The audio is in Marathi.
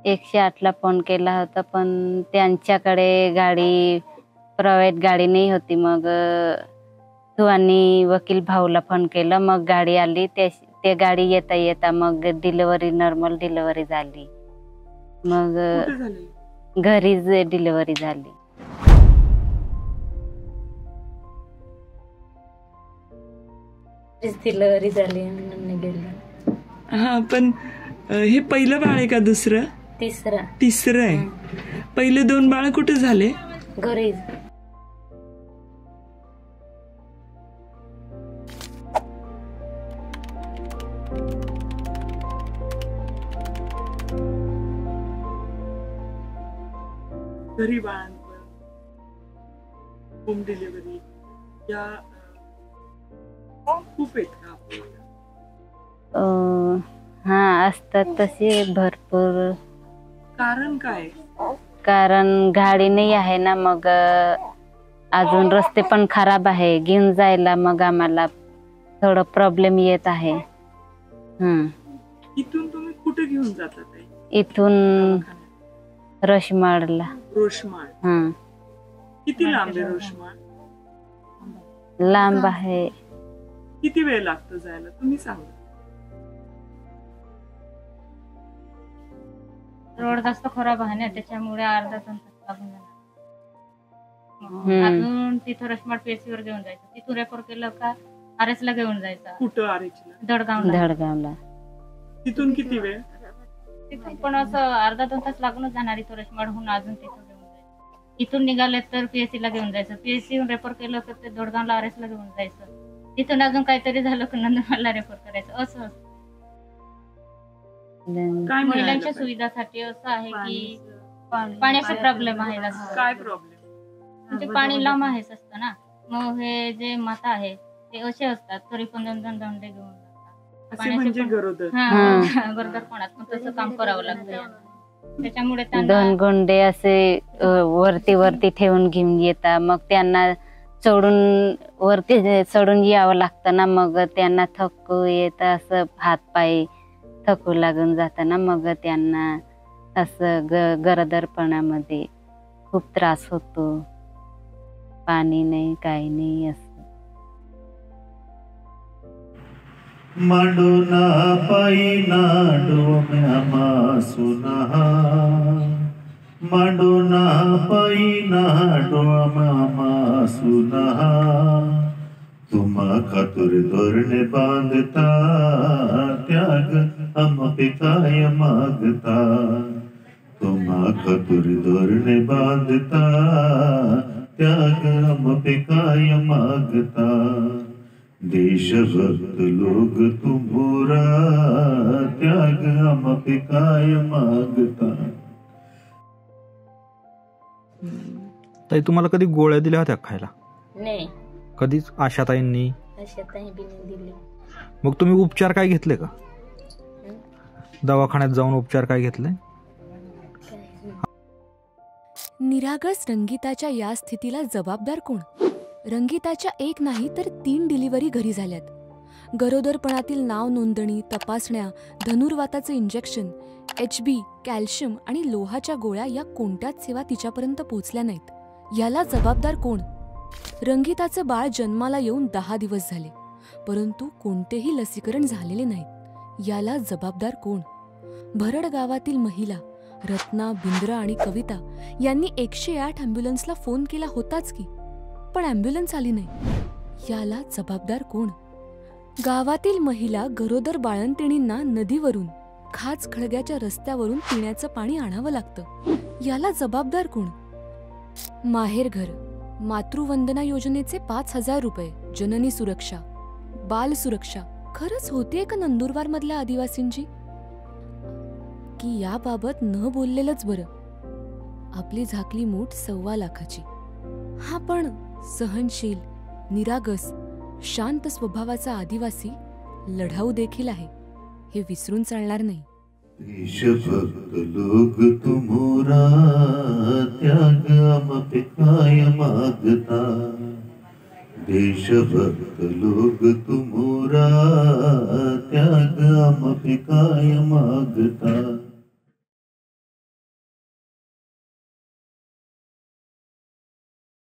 108ला फोन केला होता, पण त्यांच्याकडे प्रायव्हेट गाडी नाही होती. मग सुहानी वकील भाऊला फोन केला, मग गाडी आली. त्या गाडी येता येता मग नॉर्मल डिलिव्हरी झाली. मग घरीच डिलिव्हरी झाली. डिलिव्हरी झाली म्हणून गेलं. हा, पण हे पहिलं बाळ आहे का दुसरं? तिसरं आहे. पहिले 2 बाळ कुठे झाले? घरी. घरी बाळांवर होम डिलिव्हरी या खूप आहेत का? हा, असतात तसे भरपूर. कारण काय? कारण गाडी नाही आहे ना, मग अजून रस्ते पण खराब आहे. घेऊन जायला मग आम्हाला थोडं प्रॉब्लेम येत आहे. इथून तुम्ही कुठे घेऊन जाता? इथून रोशमाळला. रोशमाळ किती लांब आहे? रोशमाळ लांब आहे. किती वेळ लागतो जायला तुम्ही सांगा? रोड जास्त खराब आहे ना, त्याच्यामुळे अर्धा तास लागून जाणार. अजून तिथं रशमाळ PSC वर घेऊन जायचं. तिथून रेफर केलं का RS ला घेऊन जायचं. कुठं RS ला? दडगावला. तिथून किती वेळ? तिथून पण असं अर्धा 2 तास लागूनच जाणार. इथं रशमाळहून अजून तिथं घेऊन जायचं. इथून निघाले तर PSC ला घेऊन जायचं. PSC रेफर केलं तर ते दडगावला RS ला घेऊन जायचं. तिथून अजून काहीतरी झालं की नंदुरबारला रेफर करायचं. असं महिलांच्या सुविधासाठी असं आहे की पाण्याचा प्रॉब्लेम आहे. काय प्रॉब्लेम? म्हणजे पाणी लांब आहेच असतं ना. मग हे जे माता आहे ते असे असतात, तरी पण 2 दंडे घेऊन जातात. म्हणजे गरोदरपणात पण तसं काम करावं लागतं. त्याच्यामुळे 2 गोंडे असे वरती ठेवून घेऊन येतात. मग त्यांना वरती चढून यावं लागतं ना. मग त्यांना थकू येत, असं हात पाय थकू लागून जातं ना. मग त्यांना असं गरोदरपणामध्ये खूप त्रास होतो. पाणी नाही, काही नाही असं. मांडोना पाईना डोम्या सुना, मांडोना पाईना डोम्या सुना, तुम्हा खातुर धोरणे बांधता, त्याग हम पिकाय मागता. तुम्हा खातुर धोरणे बांधता, त्याग हम पिकाय मागता. देशभक्त लोग तुम्हारा, त्याग हम पिकाय मागता. ताई, तुम्हाला कधी गोळ्या दिल्या होत्या खायला? नाही. कधीच? आशाताईंनी बी दिली. मग तुम्ही उपचार काय घेतले का? दवाखान्यात जाऊन उपचार काय घेतले? निरागस रंगीताच्या या स्थितीला जबाबदार कोण? रंगीताच्या 1 नाही तर 3 डिलिव्हरी घरी झाल्यात. गरोदरपणातील नाव नोंदणी, तपासण्या, धनुर्वाताचं इंजेक्शन, HB, कॅल्शियम आणि लोहाच्या गोळ्या या कोणत्याच सेवा तिच्यापर्यंत पोहोचल्या नाहीत. याला जबाबदार कोण? रंगीताचं बाळ जन्माला येऊन 10 दिवस झाले, परंतु कोणतेही लसीकरण झालेले नाही. याला जबाबदार कोण? भरड गावातील महिला रत्ना, बिंद्रा आणि कविता यांनी 108 ॲम्ब्युलन्सला फोन केला होताच की, पण ॲम्ब्युलन्स आली नाही. याला जबाबदार कोण? गावातील महिला गरोदर बाळंतिणींना नदीवरून, खाच खळग्याच्या रस्त्यावरून पिण्याचं पाणी आणावं लागतं. याला जबाबदार कोण? माहेरघर, मातृवंदना योजनेचे 5,000 रुपये, जननी सुरक्षा, बाल सुरक्षा खरंच होतीये का नंदुरबार मधल्या आदिवासींची? की याबाबत न बोललेलंच बरं. आपली झाकली मूठ 1.25 लाखाची. हा पण सहनशील, निरागस, शांत स्वभावाचा आदिवासी लढाऊ देखील आहे, हे विसरून चालणार नाही. देशभक्त लोग तुम्हारा, त्याग हम पिकाय मागता. देशभक्त लोग तुम्हारा, त्याग हम पिकाय मागता.